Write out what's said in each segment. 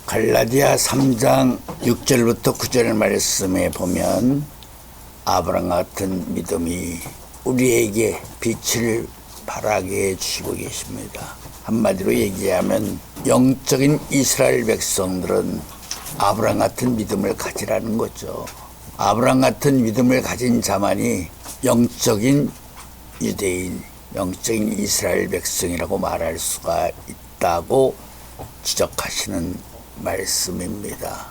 갈라디아 3장 6절부터 9절 말씀에 보면 아브라함 같은 믿음이 우리에게 빛을 발하게 해주시고 계십니다. 한마디로 얘기하면 영적인 이스라엘 백성들은 아브라함 같은 믿음을 가지라는 거죠. 아브라함 같은 믿음을 가진 자만이 영적인 유대인, 영적인 이스라엘 백성이라고 말할 수가 있다고 지적하시는 말씀입니다.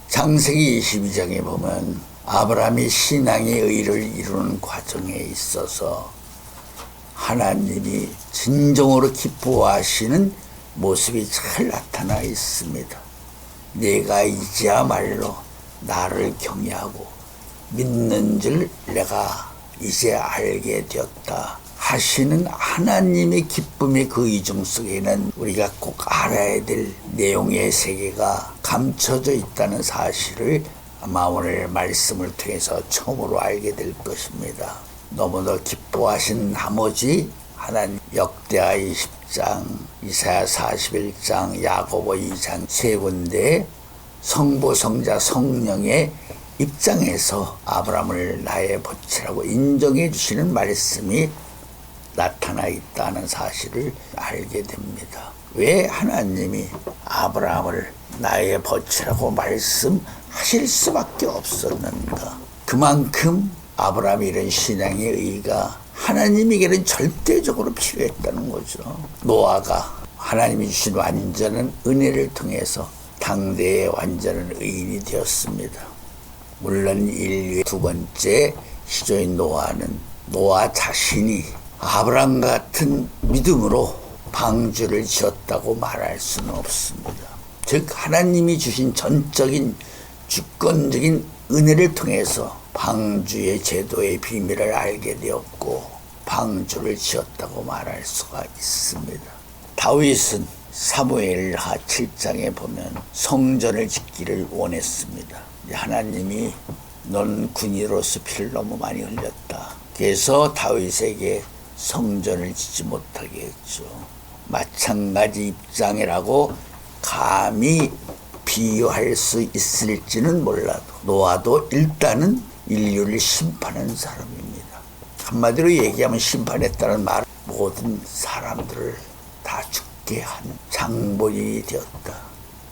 창세기 22장에 보면 아브라함이 신앙의 의를 이루는 과정에 있어서 하나님이 진정으로 기뻐하시는 모습이 잘 나타나 있습니다. 내가 이제야말로 나를 경외하고 믿는 줄 내가 이제 알게 되었다 하시는 하나님의 기쁨의 그 이중 속에는 우리가 꼭 알아야 될 내용의 세계가 감춰져 있다는 사실을 아마 오늘 말씀을 통해서 처음으로 알게 될 것입니다. 너무도 기뻐하신 나머지 하나님 역대하 20장, 이사야 41장, 야고보 2장 세 군데 성부, 성자, 성령의 입장에서 아브라함을 나의 보치라고 인정해 주시는 말씀이 나타나 있다는 사실을 알게 됩니다. 왜 하나님이 아브라함을 나의 보치라고 말씀하실 수밖에 없었는가? 그만큼 아브라함이 이런 신앙의 의가 하나님에게는 절대적으로 필요했다는 거죠. 노아가 하나님이 주신 완전한 은혜를 통해서 당대의 완전한 의인이 되었습니다. 물론 인류의 두 번째 시조인 노아는 노아 자신이 아브라함 같은 믿음으로 방주를 지었다고 말할 수는 없습니다. 즉 하나님이 주신 전적인 주권적인 은혜를 통해서 방주의 제도의 비밀을 알게 되었고 방주를 지었다고 말할 수가 있습니다. 다윗은 사무엘하 7장에 보면 성전을 짓기를 원했습니다. 하나님이 넌 군인으로서 피를 너무 많이 흘렸다. 그래서 다윗에게 성전을 짓지 못하게 했죠. 마찬가지 입장이라고 감히 비유할 수 있을지는 몰라도 노아도 일단은 인류를 심판한 사람입니다. 한마디로 얘기하면 심판했다는 말, 모든 사람들을 다 죽게 한 장본인이 되었다.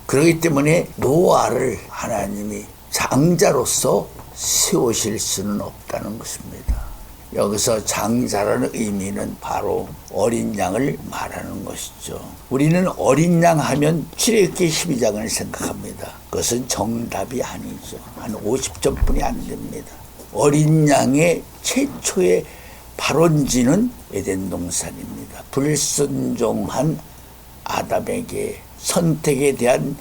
그렇기 때문에 노아를 하나님이 장자로서 세우실 수는 없다는 것입니다. 여기서 장자라는 의미는 바로 어린 양을 말하는 것이죠. 우리는 어린 양 하면 출애굽기 12장을 생각합니다. 그것은 정답이 아니죠. 한 50점뿐이 안 됩니다. 어린 양의 최초의 발원지는 에덴 동산입니다. 불순종한 아담에게 선택에 대한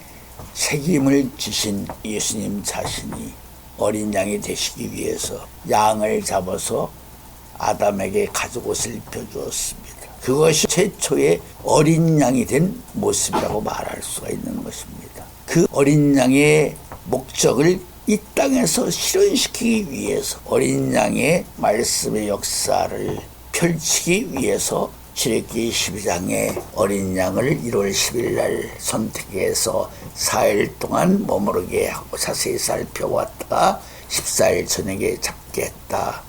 책임을 지신 예수님 자신이 어린 양이 되시기 위해서 양을 잡아서 아담에게 가죽옷을 입혀주었습니다. 그것이 최초의 어린 양이 된 모습이라고 말할 수가 있는 것입니다. 그 어린 양의 목적을 이 땅에서 실현시키기 위해서 어린 양의 말씀의 역사를 펼치기 위해서 출애굽기 12장에 어린 양을 1월 10일 날 선택해서 4일 동안 머무르게 하고 자세히 살펴왔다가 14일 저녁에 잡게 했다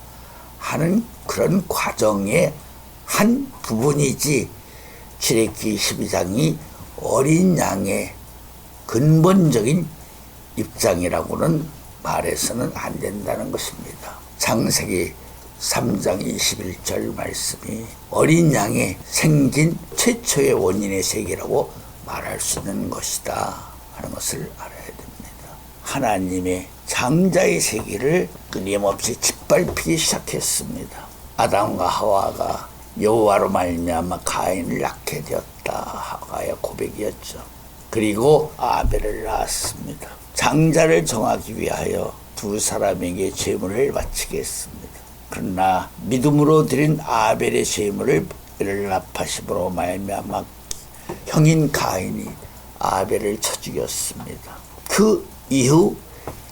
하는 그런 과정의 한 부분이지 출애굽기 12장이 어린 양의 근본적인 입장이라고는 말해서는 안 된다는 것입니다. 창세기 3장 21절 말씀이 어린 양의 생긴 최초의 원인의 세계라고 말할 수 있는 것이다 하는 것을 알아야 됩니다. 하나님의 장자의 세계를 끊임없이 짓밟히기 시작했습니다. 아담과 하와가 여호와로 말미암아 가인을 낳게 되었다. 하와의 고백이었죠. 그리고 아벨을 낳았습니다. 장자를 정하기 위하여 두 사람에게 제물을 바치겠습니다. 그러나 믿음으로 드린 아벨의 제물을 연락하심으로 말미암아 형인 가인이 아벨을 쳐 죽였습니다. 그 이후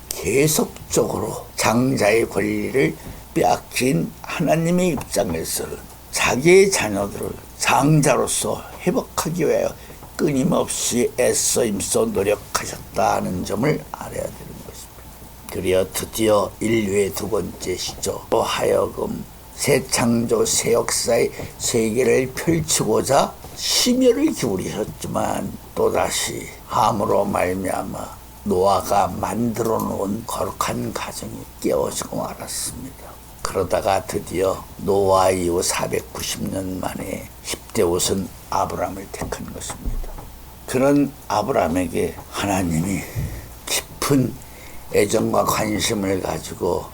계속적으로 장자의 권리를 빼앗긴 하나님의 입장에서는 자기의 자녀들을 장자로서 회복하기 위하여 끊임없이 애써 힘써 노력하셨다는 점을 알아야 되는 것입니다. 그리어 드디어 인류의 두 번째 시조로 하여금 새 창조 새 역사의 세계를 펼치고자 심혈을 기울이셨지만 또다시 함으로 말미암아 노아가 만들어 놓은 거룩한 가정이 깨어지고 말았습니다. 그러다가 드디어 노아 이후 490년 만에 10대 우선 아브라함을 택한 것입니다. 그런 아브라함에게 하나님이 깊은 애정과 관심을 가지고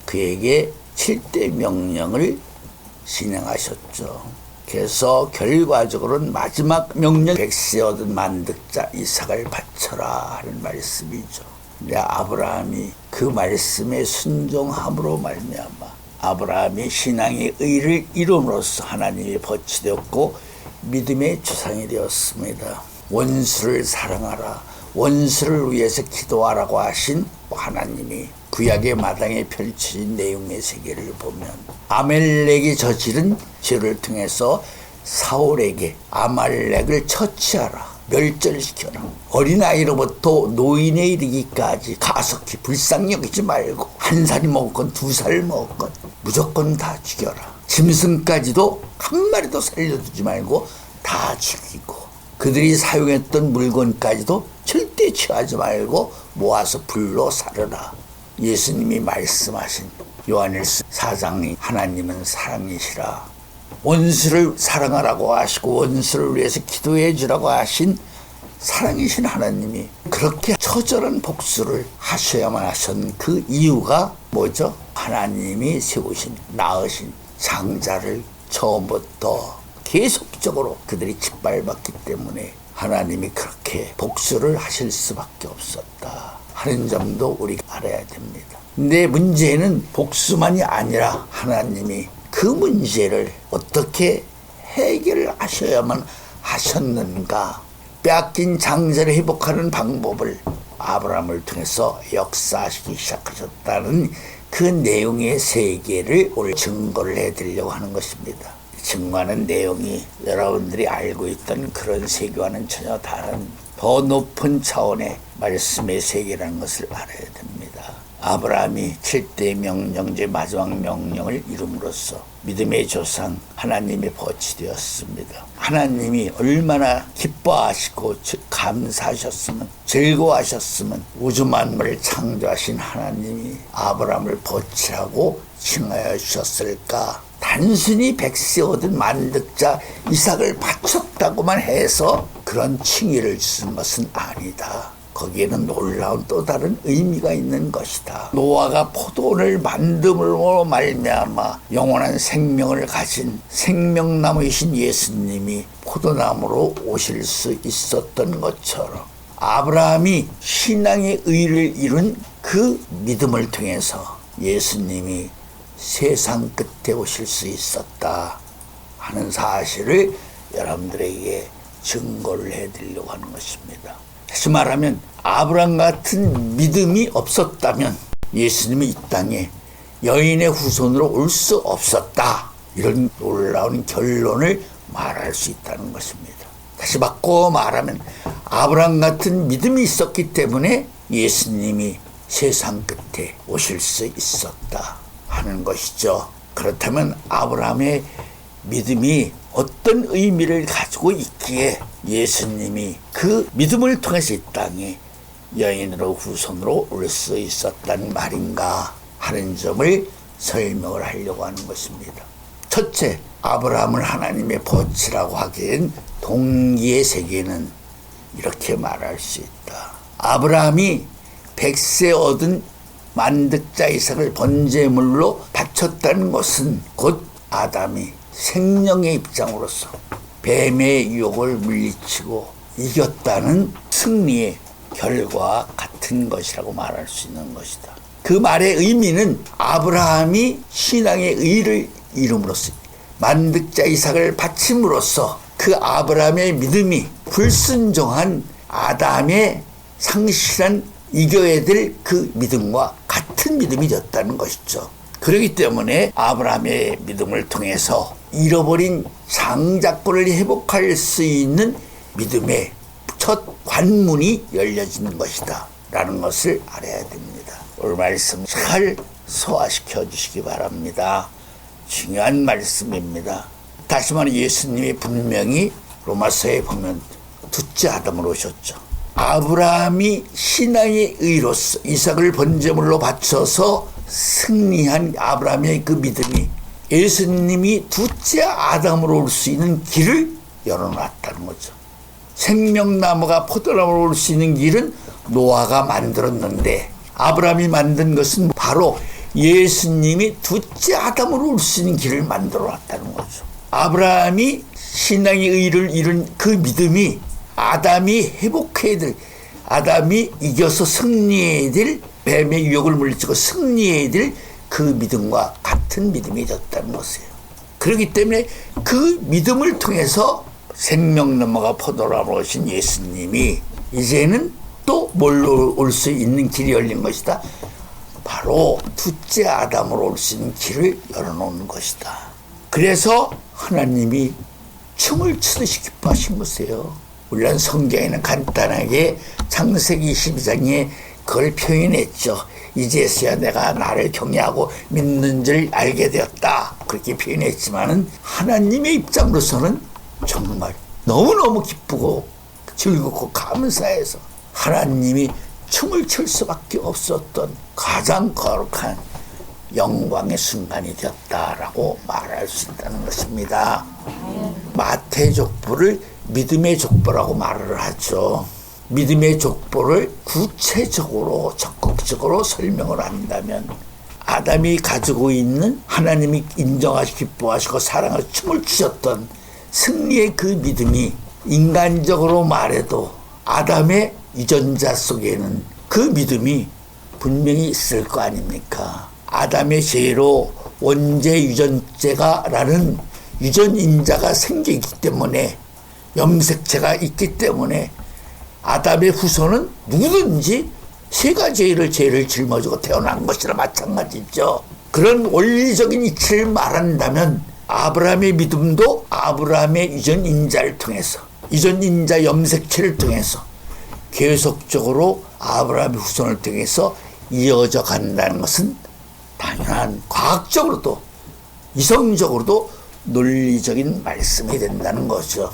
그에게 7대 명령을 진행하셨죠. 그래서 결과적으로는 마지막 명령, 백세 얻은 만득자 이삭을 바쳐라 하는 말씀이죠. 근데 아브라함이 그 말씀에 순종함으로 말미암아 아브라함이 신앙의 의를 이룸으로써 하나님이 벗이 되었고 믿음의 조상이 되었습니다. 원수를 사랑하라, 원수를 위해서 기도하라고 하신 하나님이 구약의 마당에 펼쳐진 내용의 세계를 보면 아말렉이 저지른 죄를 통해서 사울에게 아말렉을 처치하라, 멸절시켜라, 어린아이로부터 노인에 이르기까지 가속히 불쌍히 여기지 말고 한 살이 먹었건 두 살 먹었건 무조건 다 죽여라. 짐승까지도 한 마리도 살려두지 말고 다 죽이고 그들이 사용했던 물건까지도 절대 취하지 말고 모아서 불로 사르라. 예수님이 말씀하신 요한일서 4장이 하나님은 사랑이시라, 원수를 사랑하라고 하시고 원수를 위해서 기도해 주라고 하신 사랑이신 하나님이 그렇게 처절한 복수를 하셔야만 하신 그 이유가 뭐죠? 하나님이 세우신 낳으신 장자를 처음부터 계속적으로 그들이 짓밟았기 때문에 하나님이 그렇게 복수를 하실 수밖에 없었다 하는 점도 우리가 알아야 됩니다. 근데 문제는 복수만이 아니라 하나님이 그 문제를 어떻게 해결하셔야만 하셨는가, 빼앗긴 장자를 회복하는 방법을 아브라함을 통해서 역사하시기 시작하셨다는 그 내용의 세계를 오늘 증거를 해드리려고 하는 것입니다. 증거하는 내용이 여러분들이 알고 있던 그런 세계와는 전혀 다른 더 높은 차원의 말씀의 세계라는 것을 알아야 됩니다. 아브라함이 7대 명령제 마지막 명령을 이룸으로써 믿음의 조상 하나님의 벗이 되었습니다. 하나님이 얼마나 기뻐하시고 감사하셨으면, 즐거워하셨으면 우주 만물을 창조하신 하나님이 아브라함을 벗이라고 칭하여 주셨을까? 단순히 백세 얻은 만득자 이삭을 바쳤다고만 해서 그런 칭의를 주신 것은 아니다. 거기에는 놀라운 또 다른 의미가 있는 것이다. 노아가 포도원을 만듦으로 말미암아 영원한 생명을 가진 생명나무이신 예수님이 포도나무로 오실 수 있었던 것처럼 아브라함이 신앙의 의를 이룬 그 믿음을 통해서 예수님이 세상 끝에 오실 수 있었다 하는 사실을 여러분들에게 증거를 해드리려고 하는 것입니다. 다시 말하면 아브라함 같은 믿음이 없었다면 예수님이 이 땅에 여인의 후손으로 올 수 없었다, 이런 놀라운 결론을 말할 수 있다는 것입니다. 다시 바꿔 말하면 아브라함 같은 믿음이 있었기 때문에 예수님이 세상 끝에 오실 수 있었다 하는 것이죠. 그렇다면 아브라함의 믿음이 어떤 의미를 가지고 있기에 예수님이 그 믿음을 통해서 이 땅에 여인으로 후손으로 올 수 있었단 말인가 하는 점을 설명을 하려고 하는 것입니다. 첫째, 아브라함을 하나님의 벗이라고 하기엔 동기의 세계는 이렇게 말할 수 있다. 아브라함이 백세 얻은 만득자 이삭을 번제물로 바쳤다는 것은 곧 아담이 생명의 입장으로서 뱀의 유혹을 물리치고 이겼다는 승리의 결과와 같은 것이라고 말할 수 있는 것이다. 그 말의 의미는 아브라함이 신앙의 의를 이룸으로써 만득자 이삭을 바침으로써 그 아브라함의 믿음이 불순종한 아담의 상실한 이겨야 될 그 믿음과 같은 믿음이 되었다는 것이죠. 그렇기 때문에 아브라함의 믿음을 통해서 잃어버린 장자권을 회복할 수 있는 믿음의 첫 관문이 열려지는 것이다 라는 것을 알아야 됩니다. 오늘 말씀 잘 소화시켜 주시기 바랍니다. 중요한 말씀입니다. 다시 말해 예수님이 분명히 로마서에 보면 둘째 아담으로 오셨죠. 아브라함이 신앙의 의로서 이삭을 번제물로 바쳐서 승리한 아브라함의 그 믿음이 예수님이 둘째 아담으로 올 수 있는 길을 열어놨다는 거죠. 생명나무가 포도나무로 올 수 있는 길은 노아가 만들었는데 아브라함이 만든 것은 바로 예수님이 둘째 아담으로 올 수 있는 길을 만들어 놨다는 거죠. 아브라함이 신앙의 의를 이룬 그 믿음이 아담이 회복해야 될, 아담이 이겨서 승리해야 될, 뱀의 유혹을 물리치고 승리해야 될 그 믿음과 같은 믿음이 졌다는 것이에요. 그렇기 때문에 그 믿음을 통해서 생명나무가 포도나무로 오신 예수님이 이제는 또 뭘로 올 수 있는 길이 열린 것이다. 바로 둘째 아담으로 올 수 있는 길을 열어놓는 것이다. 그래서 하나님이 춤을 추듯이 기뻐하신 것이에요. 물론 성경에는 간단하게 창세기 22장에 그걸 표현했죠. 이제서야 내가 나를 경외하고 믿는 줄 알게 되었다. 그렇게 표현했지만은 하나님의 입장으로서는 정말 너무너무 기쁘고 즐겁고 감사해서 하나님이 춤을 출 수밖에 없었던 가장 거룩한 영광의 순간이 되었다라고 말할 수 있다는 것입니다. 마태 족보를 믿음의 족보라고 말을 하죠. 믿음의 족보를 구체적으로 적극적으로 설명을 한다면 아담이 가지고 있는 하나님이 인정하시고 기뻐하시고 사랑하시고 춤을 추셨던 승리의 그 믿음이 인간적으로 말해도 아담의 유전자 속에는 그 믿음이 분명히 있을 거 아닙니까? 아담의 죄로 원죄 유전자라는 유전인자가 생기기 때문에 염색체가 있기 때문에 아담의 후손은 누구든지 세 가지의 죄를 짊어지고 태어난 것이라 마찬가지죠. 그런 원리적인 이치를 말한다면 아브라함의 믿음도 아브라함의 유전인자를 통해서 유전인자 염색체를 통해서 계속적으로 아브라함의 후손을 통해서 이어져 간다는 것은 당연한 과학적으로도 이성적으로도 논리적인 말씀이 된다는 거죠.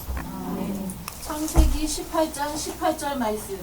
창세기 18장 18절 말씀.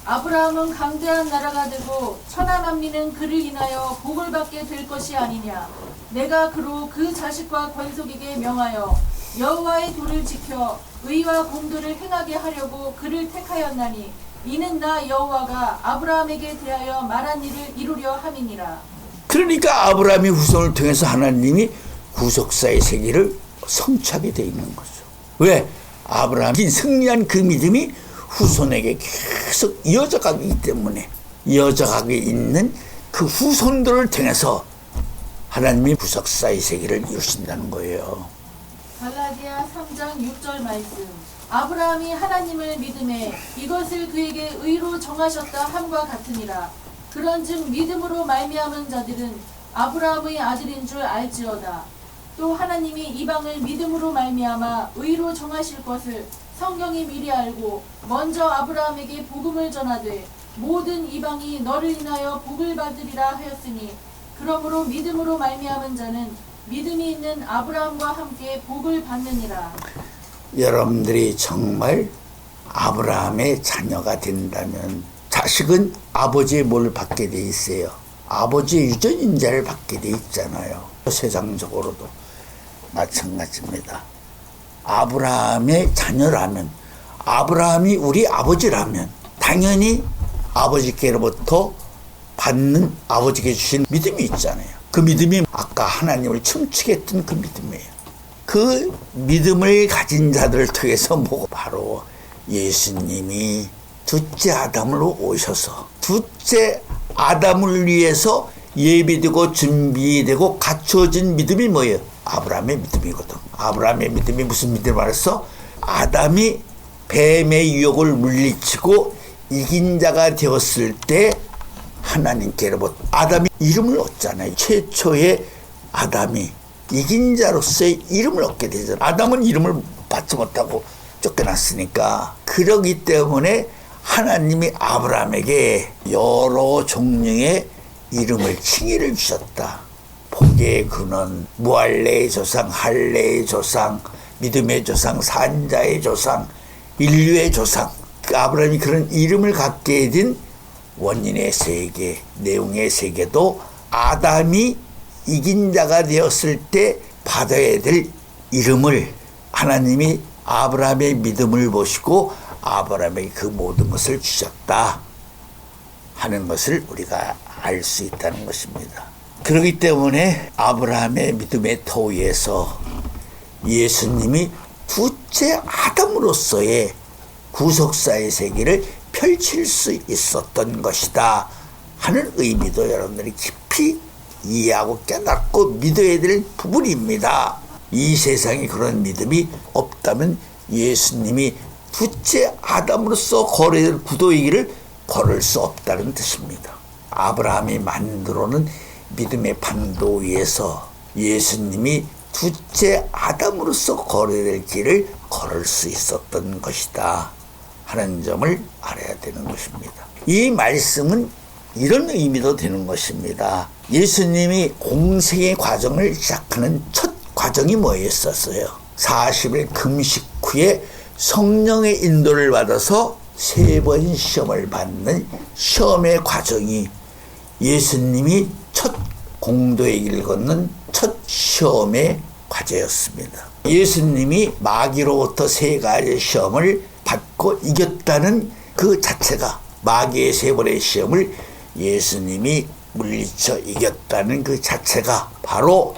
아브라함은 강대한 나라가 되고 천하 만민은 그를 인하여 복을 받게 될 것이 아니냐. 내가 그로 그 자식과 권속에게 명하여 여호와의 도를 지켜 의와 공도를 행하게 하려고 그를 택하였나니 이는 나 여호와가 아브라함에게 대하여 말한 일을 이루려 함이니라. 그러니까 아브라함의 후손을 통해서 하나님이 구속사의 세계를 성취하게 되어 있는 거죠. 왜? 아브라함이 승리한 그 믿음이 후손에게 계속 이어져 가기 때문에 이어져 가게 있는 그 후손들을 통해서 하나님이 구속사의 세계를 이루신다는 거예요. 갈라디아 3장 6절 말씀. 아브라함이 하나님을 믿음에 이것을 그에게 의로 정하셨다 함과 같으니라. 그런즉 믿음으로 말미암은 자들은 아브라함의 아들인 줄 알지어다. 또 하나님이 이방을 믿음으로 말미암아 의로 정하실 것을 성경이 미리 알고 먼저 아브라함에게 복음을 전하되 모든 이방이 너를 인하여 복을 받으리라 하였으니 그러므로 믿음으로 말미암은 자는 믿음이 있는 아브라함과 함께 복을 받느니라. 여러분들이 정말 아브라함의 자녀가 된다면 자식은 아버지의 뭘 받게 돼 있어요. 아버지의 유전인자를 받게 돼 있잖아요. 세상적으로도 마찬가지입니다. 아브라함의 자녀라면 아브라함이 우리 아버지라면 당연히 아버지께로부터 받는 아버지께 주신 믿음이 있잖아요. 그 믿음이 아까 하나님을 춤추게 했던 그 믿음이에요. 그 믿음을 가진 자들을 통해서 뭐고 바로 예수님이 둘째 아담으로 오셔서 둘째 아담을 위해서 예비되고 준비되고 갖추어진 믿음이 뭐예요? 아브라함의 믿음이거든. 아브라함의 믿음이 무슨 믿음 말했어? 아담이 뱀의 유혹을 물리치고 이긴 자가 되었을 때 하나님께로부터 아담이 이름을 얻잖아요. 최초의 아담이 이긴 자로서의 이름을 얻게 되잖아요. 아담은 이름을 받지 못하고 쫓겨났으니까. 그러기 때문에 하나님이 아브라함에게 여러 종류의 이름을 칭의를 주셨다. 복의 근원, 무할례의 조상, 할례의 조상, 믿음의 조상, 산자의 조상, 인류의 조상. 그 아브라함이 그런 이름을 갖게 된 원인의 세계, 내용의 세계도 아담이 이긴 자가 되었을 때 받아야 될 이름을 하나님이 아브라함의 믿음을 보시고 아브라함에게 그 모든 것을 주셨다 하는 것을 우리가 알 수 있다는 것입니다. 그렇기 때문에 아브라함의 믿음의 터 위에서 예수님이 둘째 아담으로서의 구속사의 세계를 펼칠 수 있었던 것이다 하는 의미도 여러분들이 깊이 이해하고 깨닫고 믿어야 될 부분입니다. 이 세상에 그런 믿음이 없다면 예수님이 둘째 아담으로서 걸어야 될 구도의 길을 걸을 수 없다는 뜻입니다. 아브라함이 만들어놓은 믿음의 반도 위에서 예수님이 둘째 아담으로서 걸어야 될 길을 걸을 수 있었던 것이다 하는 점을 알아야 되는 것입니다. 이 말씀은 이런 의미도 되는 것입니다. 예수님이 공생의 과정을 시작하는 첫 과정이 뭐였었어요? 40일 금식 후에 성령의 인도를 받아서 3번 시험을 받는 시험의 과정이 예수님이 첫 공도의 길을 걷는 첫 시험의 과제였습니다. 예수님이 마귀로부터 3가지 시험을 받고 이겼다는 그 자체가, 마귀의 3번의 시험을 예수님이 물리쳐 이겼다는 그 자체가 바로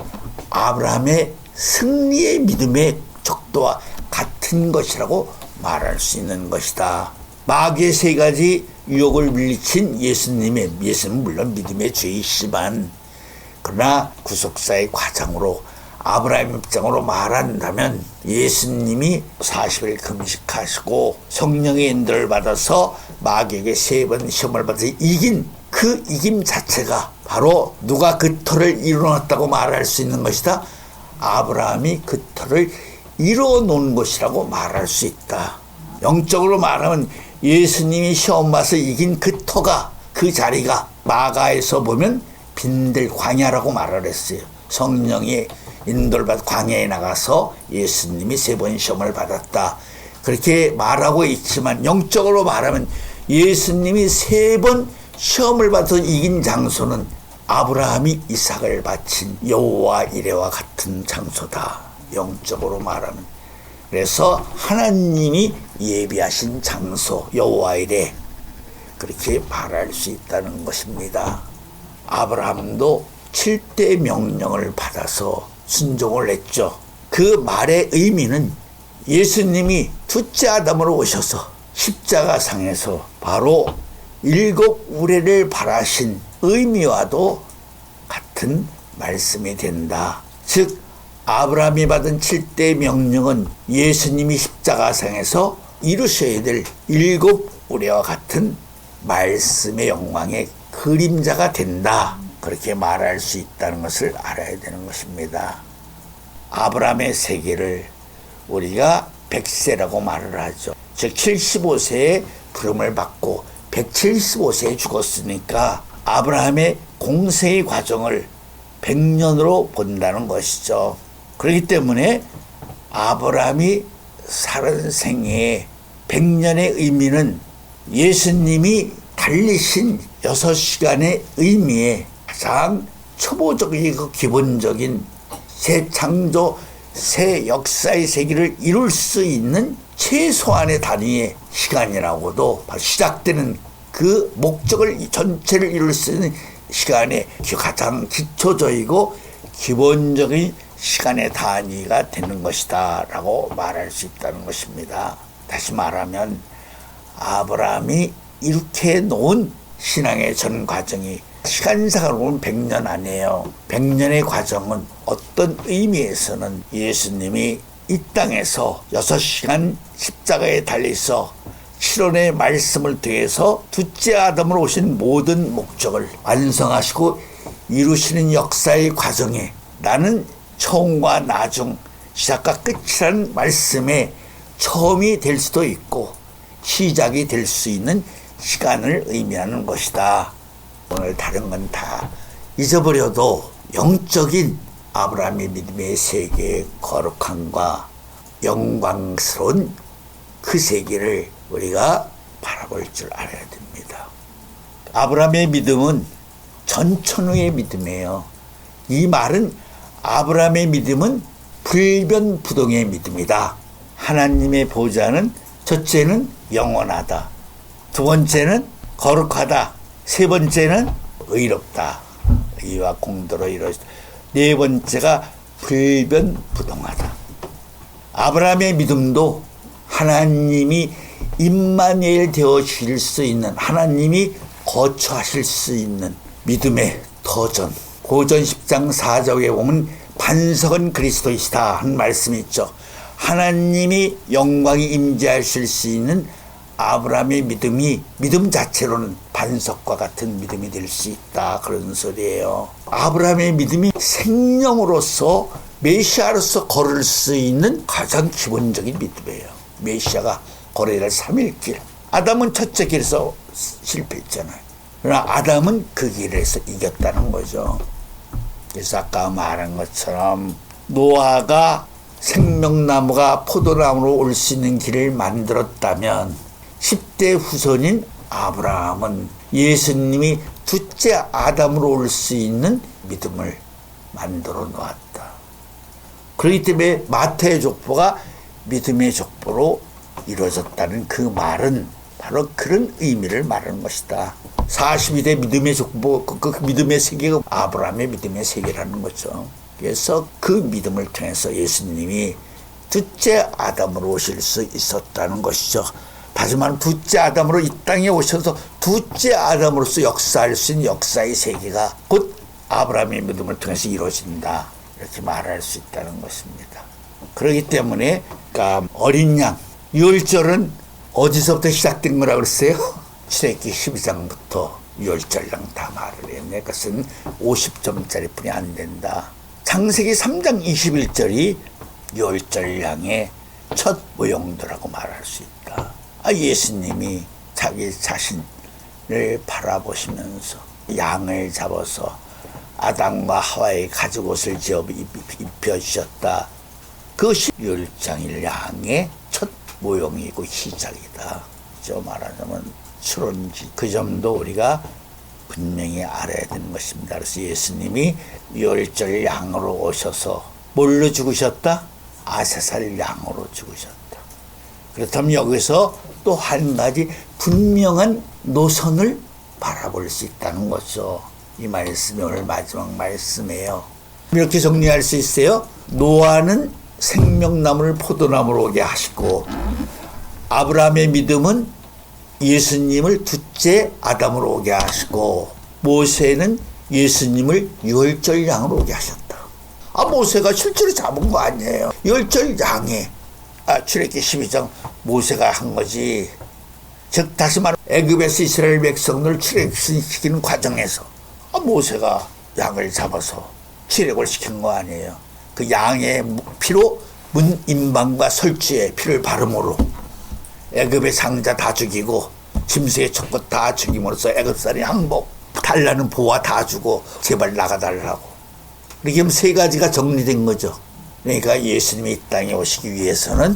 아브라함의 승리의 믿음의 척도와 같은 것이라고 말할 수 있는 것이다. 마귀의 3가지 유혹을 물리친 예수님은 물론 믿음의 주이시지만 그러나 구속사의 과정으로 아브라함 입장으로 말한다면 예수님이 40일 금식하시고 성령의 인도를 받아서 마귀에게 3번 시험을 받아서 이긴 그 이김 자체가 바로 누가 그 터를 이뤄놨다고 말할 수 있는 것이다. 아브라함이 그 터를 이루어 놓은 것이라고 말할 수 있다. 영적으로 말하면 예수님이 시험 봐서 이긴 그 터가, 그 자리가 마가에서 보면 빈들 광야라고 말을 했어요. 성령이 인도를 받아 광야에 나가서 예수님이 3번 시험을 받았다. 그렇게 말하고 있지만 영적으로 말하면 예수님이 3번 시험을 받아서 이긴 장소는 아브라함이 이삭을 바친 여호와 이레와 같은 장소다. 영적으로 말하면. 그래서 하나님이 예비하신 장소 여호와 이레, 그렇게 말할 수 있다는 것입니다. 아브라함도 7대 명령을 받아서 순종을 했죠. 그 말의 의미는 예수님이 둘째 아담으로 오셔서 십자가상에서 바로 7 우레를 바라신 의미와도 같은 말씀이 된다. 즉 아브라함이 받은 7대 명령은 예수님이 십자가상에서 이루셔야 될 7 우레와 같은 말씀의 영광의 그림자가 된다. 그렇게 말할 수 있다는 것을 알아야 되는 것입니다. 아브라함의 세계를 우리가 100세라고 말을 하죠. 즉 75세에 부름을 받고 175세에 죽었으니까 아브라함의 공생의 과정을 100년으로 본다는 것이죠. 그렇기 때문에 아브라함이 살은 생애의 100년의 의미는 예수님이 달리신 6시간의 의미에 가장 초보적이고 기본적인 새 창조, 새 역사의 세계를 이룰 수 있는 최소한의 단위의 시간이라고도 시작되는 그 목적을 전체를 이룰 수 있는 시간의 가장 기초적이고 기본적인 시간의 단위가 되는 것이다 라고 말할 수 있다는 것입니다. 다시 말하면 아브라함이 이렇게 놓은 신앙의 전 과정이 시간상으로 보면 100년 아니에요. 100년의 과정은 어떤 의미에서는 예수님이 이 땅에서 6시간 십자가에 달려서 실온의 말씀을 통해서 둘째 아담으로 오신 모든 목적을 완성하시고 이루시는 역사의 과정에 나는 처음과 나중 시작과 끝이라는 말씀에 처음이 될 수도 있고 시작이 될 수 있는 시간을 의미하는 것이다. 오늘 다른 건 다 잊어버려도 영적인 아브라함의 믿음의 세계의 거룩함과 영광스러운 그 세계를 우리가 바라볼 줄 알아야 됩니다. 아브라함의 믿음은 전천후의 믿음이에요. 이 말은 아브라함의 믿음은 불변부동의 믿음이다. 하나님의 보좌는 첫째는 영원하다. 두 번째는 거룩하다. 세 번째는 의롭다. 의와 공도로 이루어지다. 네 번째가 불변부동하다. 아브라함의 믿음도 하나님이 임마누엘 되어주실 수 있는, 하나님이 거처하실 수 있는 믿음의 터전. 고전 10장 4절에 보면 반석은 그리스도이시다 한 말씀이 있죠. 하나님이 영광이 임재하실 수 있는 아브라함의 믿음이 믿음 자체로는 반석과 같은 믿음이 될 수 있다, 그런 소리예요. 아브라함의 믿음이 생명으로서 메시아로서 걸을 수 있는 가장 기본적인 믿음이에요. 메시아가 걸어야 할 3일길. 아담은 첫째 길에서 실패했잖아요. 그러나 아담은 그 길에서 이겼다는 거죠. 그래서 아까 말한 것처럼 노아가 생명나무가 포도나무로 올 수 있는 길을 만들었다면 10대 후손인 아브라함은 예수님이 둘째 아담으로 올 수 있는 믿음을 만들어 놓았다. 그렇기 때문에 마태의 족보가 믿음의 족보로 이루어졌다는 그 말은 바로 그런 의미를 말하는 것이다. 42대 믿음의 족보, 그 믿음의 세계가 아브라함의 믿음의 세계라는 거죠. 그래서 그 믿음을 통해서 예수님이 둘째 아담으로 오실 수 있었다는 것이죠. 다시 말하면 둘째 아담으로 이 땅에 오셔서 둘째 아담으로서 역사할 수 있는 역사의 세계가 곧 아브라함의 믿음을 통해서 이루어진다, 이렇게 말할 수 있다는 것입니다. 그렇기 때문에 그러니까 어린 양, 유월절은 어디서부터 시작된 거라고 그랬어요? 출애굽기 12장부터 유월절양 다 말을 했네. 그것은 50점짜리 뿐이 안 된다. 창세기 3장 21절이 유월절양의 첫 모형도라고 말할 수 있다. 예수님이 자기 자신을 바라보시면서 양을 잡아서 아담과 하와의 가죽옷을 지어 입혀주셨다. 그것이 유월절 양의 첫 모형이고 시작이다. 저 말하자면 추론지, 그 점도 우리가 분명히 알아야 되는 것입니다. 그래서 예수님이 유월절 양으로 오셔서 뭘로 죽으셨다? 아세살 양으로 죽으셨다. 그렇다면 여기서 또 한 가지 분명한 노선을 바라볼 수 있다는 거죠. 이 말씀이 오늘 마지막 말씀이에요. 이렇게 정리할 수 있어요. 노아는 생명나무를 포도나무로 오게 하시고, 아브라함의 믿음은 예수님을 둘째 아담으로 오게 하시고, 모세는 예수님을 유월절 양으로 오게 하셨다. 모세가 실제로 잡은 거 아니에요. 유월절 양에 출애굽기 12장 모세가 한 거지. 즉 다시 말하면 애굽에서 이스라엘 백성들을 출애굽시키는 과정에서 모세가 양을 잡아서 출애굽을 시킨 거 아니에요. 그 양의 피로 문 임방과 설주에 피를 바름으로 애굽의 상자 다 죽이고 짐승의 척것 다 죽임으로써 애굽산의 항복 달라는 보화 다 주고 제발 나가달라고. 이렇게 하면 세 가지가 정리된 거죠. 그러니까 예수님이 이 땅에 오시기 위해서는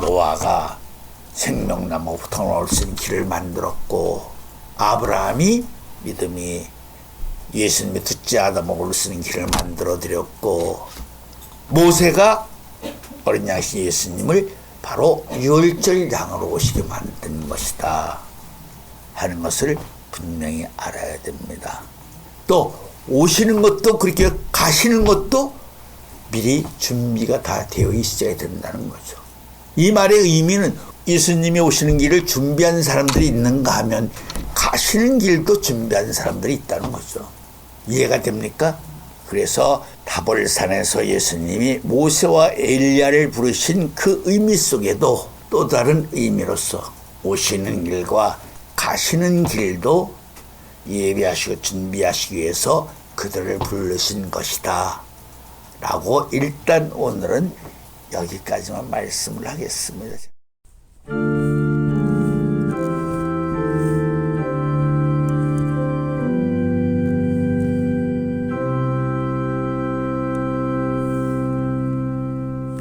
노아가 생명나무부터 올 수 있는 길을 만들었고, 아브라함이 믿음이 예수님의 둘째 아담으로 올 수 있는 길을 만들어 드렸고, 모세가 어린 양신 예수님을 바로 유월절 양으로 오시게 만든 것이다 하는 것을 분명히 알아야 됩니다. 또 오시는 것도 그렇게 가시는 것도 미리 준비가 다 되어 있어야 된다는 거죠. 이 말의 의미는 예수님이 오시는 길을 준비한 사람들이 있는가 하면 가시는 길도 준비한 사람들이 있다는 거죠. 이해가 됩니까? 그래서 다볼산에서 예수님이 모세와 엘리야를 부르신 그 의미 속에도 또 다른 의미로서 오시는 길과 가시는 길도 예비하시고 준비하시기 위해서 그들을 부르신 것이다 라고 일단 오늘은 여기까지만 말씀을 하겠습니다.